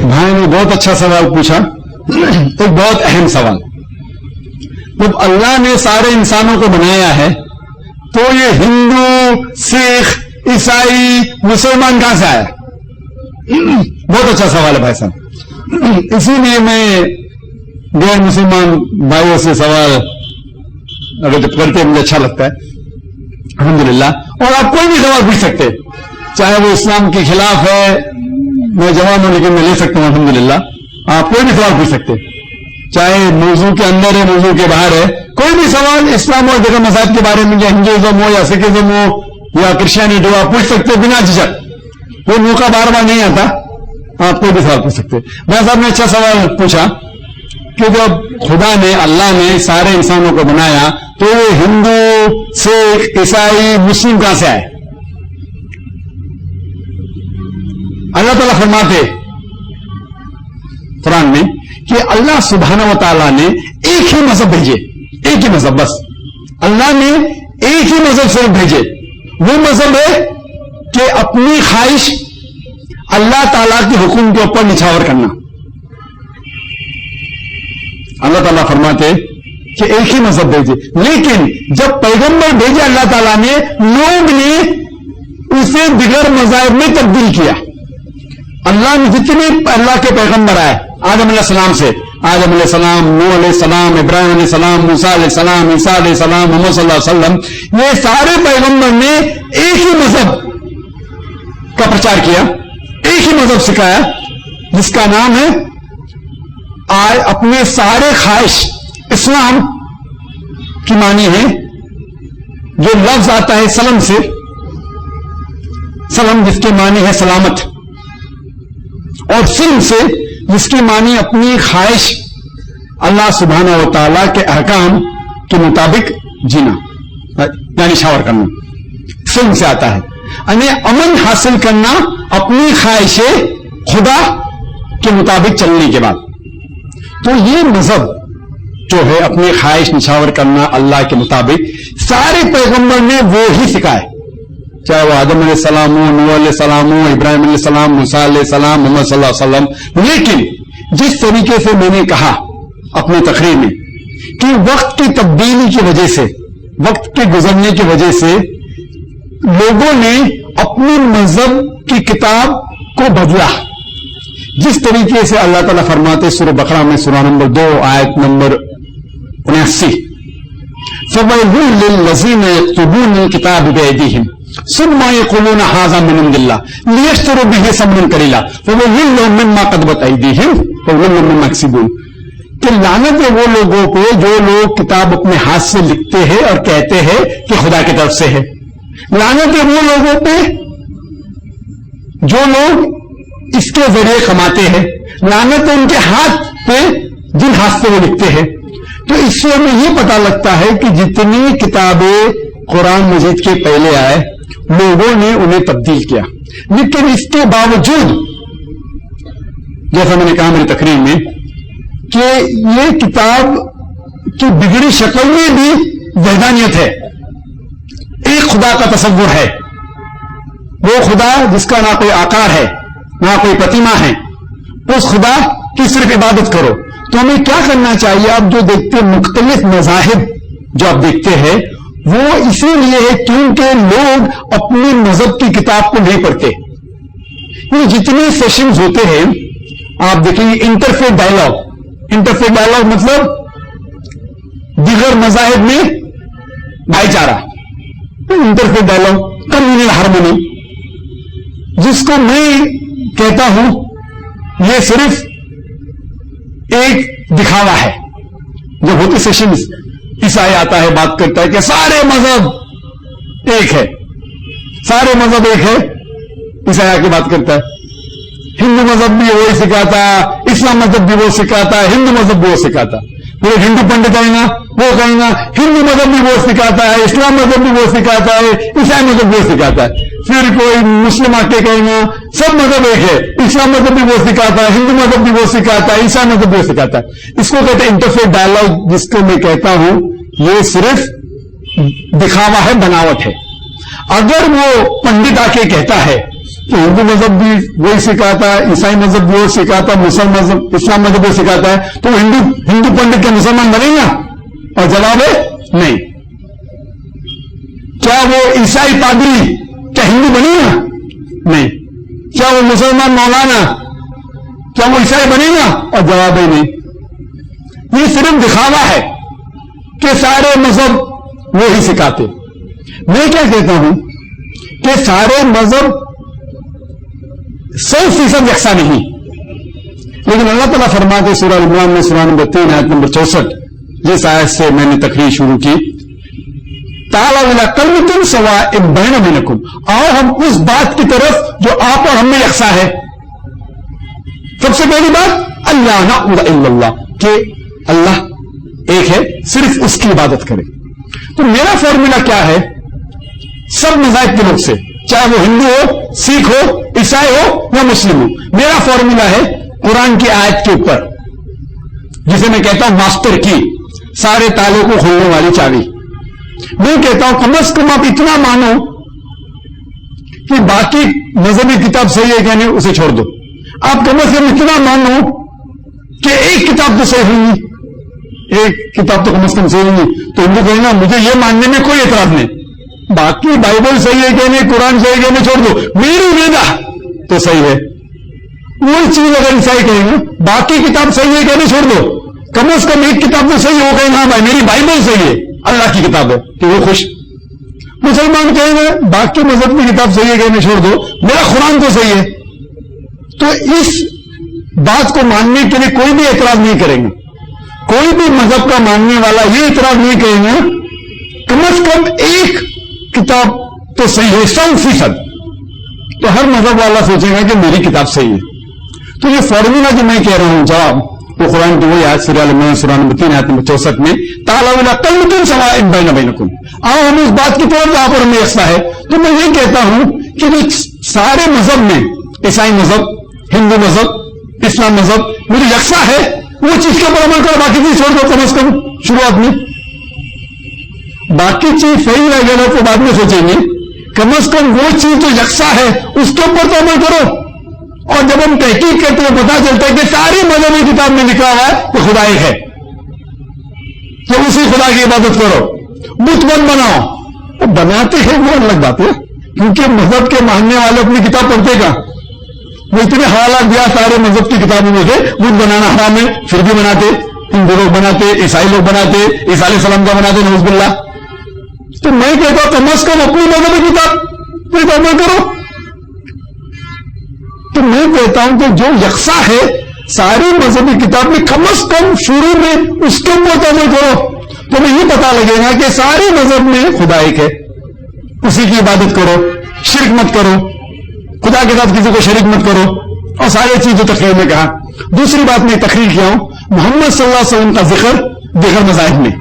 بھائی نے بہت اچھا سوال پوچھا، ایک بہت اہم سوال. جب اللہ نے سارے انسانوں کو بنایا ہے تو یہ ہندو، سکھ، عیسائی، مسلمان کہاں سے آیا؟ بہت اچھا سوال ہے بھائی صاحب. اسی لیے میں غیر مسلمان بھائیوں سے سوال اگر جب کرتے ہیں مجھے اچھا لگتا ہے الحمدللہ. اور آپ کوئی بھی سوال پوچھ سکتے، چاہے وہ اسلام کے خلاف ہے، میں جوان ہوں لیکن میں لے سکتا ہوں الحمدللہ. آپ کوئی بھی سوال پوچھ سکتے، چاہے موضوع کے اندر ہے موضوع کے باہر ہے، کوئی بھی سوال اسلام اور دیگر مذاہب کے بارے میں، یا ہندوازم ہو یا سکھزم ہو یا کرسچینٹی ہو، آپ پوچھ سکتے بنا جھجک. وہ موقع بار بار نہیں آتا، آپ کوئی بھی سوال پوچھ سکتے. بھائی صاحب نے اچھا سوال پوچھا کہ جب خدا نے، اللہ نے سارے انسانوں کو بنایا تو وہ ہندو، سکھ، عیسائی، مسلم کہاں سے آئے؟ اللہ تعالیٰ فرماتے قرآن میں کہ اللہ سبحانہ و تعالیٰ نے ایک ہی مذہب بھیجے، ایک ہی مذہب، بس اللہ نے ایک ہی مذہب صرف بھیجے. وہ مذہب ہے کہ اپنی خواہش اللہ تعالیٰ کے حکم کے اوپر نچھاور کرنا. اللہ تعالیٰ فرماتے کہ ایک ہی مذہب بھیجے، لیکن جب پیغمبر بھیجے اللہ تعالیٰ نے، لوگ نے اسے دیگر مذاہب میں تبدیل کیا. اللہ نے جتنے اللہ کے پیغمبر آئے، آدم علیہ السلام سے، آدم علیہ السلام، نوح علیہ السلام، ابراہیم علیہ السلام، موسیٰ علیہ السلام، عیسیٰ علیہ السلام، محمد صلی اللہ علیہ وسلم، یہ سارے پیغمبر نے ایک ہی مذہب کا پرچار کیا، ایک ہی مذہب سکھایا جس کا نام ہے اپنے سارے خواہش. اسلام کی معنی ہے، جو لفظ آتا ہے سلم سے، سلم جس کے معنی ہے سلامت، اور سلم سے جس کی معنی اپنی خواہش اللہ سبحانہ و تعالیٰ کے احکام کے مطابق جینا، یعنی شاور کرنا. سلم سے آتا ہے، یعنی امن حاصل کرنا اپنی خواہش خدا کے مطابق چلنے کے بعد. تو یہ مذہب جو ہے اپنی خواہش نچھاور کرنا اللہ کے مطابق، سارے پیغمبر نے وہ ہی سکھائے، چاہے وہ آدم علیہ السلام ہو، نوح علیہ السلام ہو، ابراہیم علیہ السلام، موسیٰ علیہ السلام، محمد صلی اللہ علیہ وسلم. لیکن جس طریقے سے میں نے کہا اپنی تقریر میں کہ وقت کی تبدیلی کی وجہ سے، وقت کے گزرنے کی وجہ سے لوگوں نے اپنے مذہب کی کتاب کو بدلا. جس طریقے سے اللہ تعالیٰ فرماتے سورہ بقرہ میں، سورہ نمبر 2 آیت نمبر 79، فَوَيْلٌ لِّلَّذِينَ يَكْتُبُونَ الْكِتَابَ بِأَيْدِيهِمْ ثُمَّ يَقُولُونَ هَٰذَا مِنْ عِندِ اللَّهِ لِيَشْتَرُوا بِهِ ثَمَنًا قَلِيلًا فَوَيْلٌ لَّهُم مِّمَّا كَتَبَتْ أَيْدِيهِمْ وَوَيْلٌ لَّهُم مِّمَّا يَكْسِبُونَ. کہ لعنت ہے وہ لوگوں پہ جو لوگ کتاب اپنے ہاتھ سے لکھتے ہیں اور کہتے ہیں کہ خدا کی طرف سے ہے. لعنت ہے وہ لوگوں پہ جو لوگ اس کے ذریعے کماتے ہیں. لعنت ہے ان کے ہاتھ پہ جن ہاتھ سے وہ لکھتے ہیں. تو اس سے ہمیں یہ پتا لگتا ہے کہ جتنی کتابیں قرآن مجید کے پہلے آئے لوگوں نے انہیں تبدیل کیا، لیکن اس کے باوجود جیسا میں نے کہا میری تقریر میں کہ یہ کتاب کی بگڑی شکل میں بھی وحدانیت ہے. ایک خدا کا تصور ہے، وہ خدا جس کا نہ کوئی آکار ہے نہ کوئی پرتیما ہے، اس خدا کی صرف عبادت کرو. تو ہمیں کیا کرنا چاہیے؟ آپ جو دیکھتے ہیں مختلف مذاہب جو آپ دیکھتے ہیں وہ اسی لیے ہے کیونکہ لوگ اپنے مذہب کی کتاب کو نہیں پڑھتے. یہ جتنے سیشنز ہوتے ہیں آپ دیکھیں گے انٹرفیتھ ڈائلاگ. انٹرفیتھ ڈائلاگ مطلب دیگر مذاہب میں بھائی چارہ. انٹرفیتھ ڈائلاگ، کمیونل ہارمونی، جس کو میں کہتا ہوں یہ صرف ایک دکھاوا ہے. جب ہوتے سیشن عیسائی آتا ہے بات کرتا ہے کہ سارے مذہب ایک ہے، سارے مذہب ایک ہے، عیسائی آ کے بات کرتا ہے. ہندو مذہب بھی وہی سکھاتا، اسلام مذہب بھی وہ سکھاتا، ہندو مذہب بھی وہ سکھاتا. پورے ہندو پنڈت آئیں گا وہ کہیں گا ہندو مذہب بھی وہ سکھاتا ہے، اسلام مذہب بھی وہ سکھاتا ہے، عیسائی مذہب بھی وہ سکھاتا ہے. پھر کوئی مسلم آ کے کہیں گا سب مذہب ایک ہے، اسلام مذہب بھی وہ سکھاتا ہے، ہندو مذہب بھی وہ سکھاتا ہے، عیسائی مذہب بھی وہ سکھاتا ہے. اس کو کہتے ہیں انٹرفیتھ ڈائلاگ، جس کو میں کہتا ہوں یہ صرف دکھاوا ہے، بناوٹ ہے. اگر وہ پنڈت آ کے کہتا ہے کہ ہندو مذہب بھی وہی سکھاتا ہے، عیسائی مذہب بھی وہی سکھاتا ہے، اسلام مذہب بھی سکھاتا ہے، تو ہندو پنڈت کیا مسلمان بنے گا؟ اور جواب ہے نہیں۔ کیا وہ عیسائی پادری کیا ہندو بنے گا؟ نہیں۔ کیا وہ مسلمان مولانا کیا وہ عیسائی بنے گا؟ اور جواب ہے نہیں۔ یہ صرف دکھاوا ہے کہ سارے مذہب وہی سکھاتے۔ میں کیا کہتا ہوں کہ سارے مذہب 100% یکساں نہیں، لیکن اللہ تعالیٰ فرماتے سورہ عمران میں سورہ نمبر 3 آیت نمبر 64، جس آیت سے میں نے تقریر شروع کی، تعالیٰ الی کلمۃ سواء بین بینکم، آؤ ہم اس بات کی طرف جو آپ اور ہم میں یکساں ہے۔ سب سے پہلی بات اللہ نعبد الا اللہ، کہ اللہ ایک ہے، صرف اس کی عبادت کرے۔ تو میرا فارمولا کیا ہے سب مذاہب کے لوگ سے، چاہے وہ ہندو ہو، سکھ ہو، عیسائی ہو یا مسلم ہو، میرا فارمولا ہے قرآن کی آیت کے اوپر، جسے میں کہتا ہوں ماسٹر کی، سارے تالوں کو کھولنے والی چابی۔ میں کہتا ہوں کم از کم آپ اتنا مانو کہ باقی مذہبی کتاب صحیح ہے کہ نہیں اسے چھوڑ دو۔ آپ کم از کم اتنا مانو کہ ایک کتاب تو صحیح ہوگی، ایک کتاب تو کم از کم صحیح ہوگی، تو ہندو کہیں گا مجھے یہ ماننے میں کوئی اعتراض نہیں، باقی بائبل صحیح ہے کہ نہیں، قرآن صحیح ہے کہ نہیں، چھوڑ دو، میری ویدا تو صحیح ہے۔ وہی چیز اگر عیسائی کہیں گے باقی کتاب صحیح ہے کہ نہیں، چھوڑ دو، کم از کم ایک کتاب تو صحیح ہو، کہیں ہاں بھائی میری بائبل صحیح ہے، اللہ کی کتاب ہے، کہ وہ خوش۔ مسلمان کہیں گے باقی مذہب کی کتاب صحیح ہے کہ نہیں، چھوڑ دو، میرا قرآن تو صحیح ہے۔ تو اس بات کو ماننے کے لیے کوئی بھی اعتراض نہیں کریں گے، کوئی بھی مذہب کا ماننے والا یہ اعتراض نہیں کہیں گے کم از کم ایک کتاب تو صحیح ہے 100%، تو ہر مذہب والا سوچے گا کہ میری کتاب صحیح ہے۔ تو یہ فارمولا جو میں کہہ رہا ہوں جواب وہ قرآن کی وہی آیت سورہ عمران سورہ نمبر 3 آیت نمبر 64 میں تعالیٰ الی کلمۃ سواء بین بینکم، آؤ ہم اس بات کی طرف آپ اور ہمیں یکساں ہے۔ تو میں یہ کہتا ہوں کہ جو سارے مذہب میں عیسائی مذہب، ہندو مذہب، اسلام مذہب مجھے یکساں ہے، وہ چیز کے اوپر عمل کرو، باقی چیز چھوڑ دو کم از کم شروعات میں۔ باقی چیز صحیح رہ گیا تو بعد میں سوچیں گے، کم از کم وہ چیز جو یکساں ہے اس کے اوپر تو عمل کرو۔ اور جب ہم تحقیق کرتے ہیں پتا چلتا ہے کہ ساری مذہبی کتاب میں لکھا ہوا ہے کہ خدا ایک ہے، تو اسی خدا کی عبادت کرو، بت مت بناؤ۔ وہ بناتے ہیں وہ الگ بات ہے، کیونکہ مذہب کے ماننے والے اپنی کتاب پڑھتے گا، وہ اتنے حوالات دیا سارے مذہب کی کتابوں میں سے بت بنانا حرام ہے، پھر بھی بناتے، ہندو لوگ بناتے، عیسائی لوگ بناتے، عیسیٰ علیہ السلام کا بناتے، نعوذ باللہ۔ تو میں کہتا ہوں کم از کم اپنی مذہبی کتاب پہ عمل کرو۔ تو میں کہتا ہوں کہ جو یکساں ہے ساری مذہبی کتاب میں کم از کم شروع میں اس کے اوپر عمل کرو، تو میں یہ پتا لگے گا کہ سارے مذہب میں خدا ایک ہے، اسی کی عبادت کرو، شرک مت کرو، خدا کے ساتھ کسی کو شریک مت کرو، اور ساری چیزیں تقریر میں کہا۔ دوسری بات میں تقریر کیا ہوں محمد صلی اللہ علیہ وسلم کا ذکر دیگر مذاہب میں،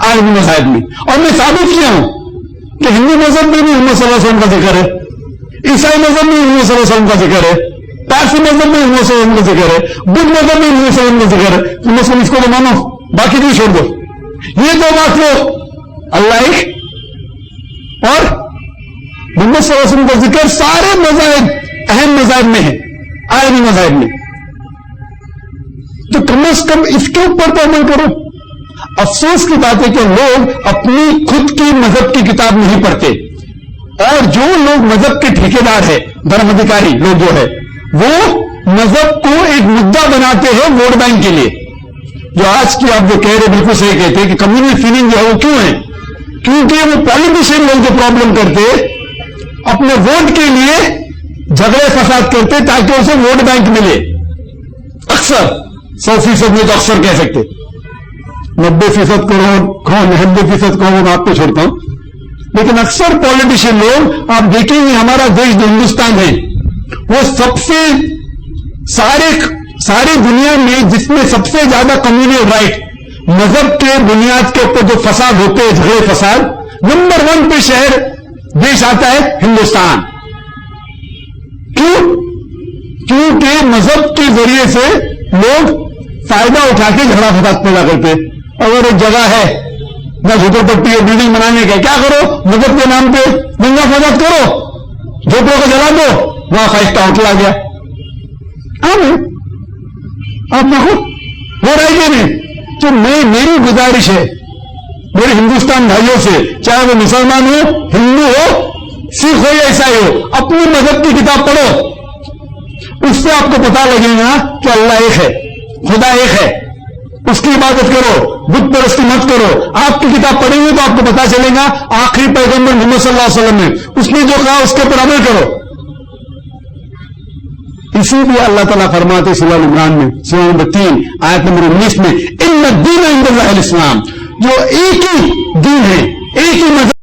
عالمی مذاہب میں، اور میں ثابت کیا ہوں کہ ہندو مذہب میں بھی محمد صلی اللہ علیہ وسلم کا ذکر ہے، عیسائی مذہب میں محمد صلی اللہ علیہ وسلم کا ذکر ہے، پارسی مذہب میں محمد صلی اللہ علیہ وسلم کا ذکر ہے، بدھ مذہب میں محمد صلی اللہ علیہ وسلم کا ذکر ہے۔ تو مسلم اس کو تو مانو، باقی نہیں چھوڑ دو۔ یہ دو بات لو، اللہ ایک اور محمد صلی اللہ علیہ وسلم کا ذکر سارے مذاہب اہم مذاہب میں ہے، عالمی مذاہب میں، تو کم از کم اس کے اوپر تو عمل کرو۔ افسوس کی بات ہے کہ لوگ اپنی خود کی مذہب کی کتاب نہیں پڑھتے، اور جو لوگ مذہب کے ٹھیکیدار ہے، دھرم ادھیکاری لوگ جو ہے، وہ مذہب کو ایک مدعا بناتے ہیں ووٹ بینک کے لیے۔ جو آج کی آپ جو کہہ رہے بالکل صحیح کہتے ہیں کہ کمیونل فیلنگ جو ہے وہ کیوں ہے؟ کیونکہ وہ پالیٹیشین لوگ جو پرابلم کرتے اپنے ووٹ کے لیے جھگڑے فساد کرتے تاکہ اسے ووٹ بینک ملے۔ اکثر 100% میں تو اکثر کہہ سکتے، 90% کہو 90% کہو میں آپ کو چھوڑتا ہوں، لیکن اکثر پالیٹیشین لوگ آپ دیکھیں گے ہمارا دیش جو ہندوستان ہے وہ سب سے ساری دنیا میں جس میں سب سے زیادہ کمیونل رائٹ مذہب کے بنیاد کے اوپر جو فساد ہوتے ہیں، جھگڑے فساد، نمبر 1 پہ شہر دیش آتا ہے ہندوستان۔ کیونکہ مذہب کے ذریعے سے لوگ فائدہ اٹھا کے جھگڑا فساد پیدا کرتے۔ اگر ایک جگہ ہے نہ جھوپڑ پٹی ہے بلڈنگ بنانے کا، کیا کرو مذہب کے نام پہ دنگا فساد کرو، جھوپڑوں کو جلا دو، وہاں 5 اسٹار ہوٹل آ گیا. آپ نہ ہو رہے گی نہیں. تو میری گزارش ہے میرے ہندوستان بھائیوں سے, چاہے وہ مسلمان ہو, ہندو ہو, سکھ ہو یا عیسائی ہو, اپنی مذہب کی کتاب پڑھو. اس سے آپ کو پتا لگے گا کہ اللہ ایک ہے, خدا ایک ہے, اس کی عبادت کرو, بت پرستی مت کرو. آپ کی کتاب پڑھیں گے تو آپ کو پتا چلے گا آخری پیغمبر محمد صلی اللہ علیہ وسلم نے اس نے جو کہا اس کے اوپر عمل کرو. اسی لیے اللہ تعالیٰ فرماتے سورہ عمران میں سورہ نمبر 3 آیت نمبر 19 میں ان الدین عند اللہ الاسلام, جو ایک ہی دین ہے, ایک ہی مذہب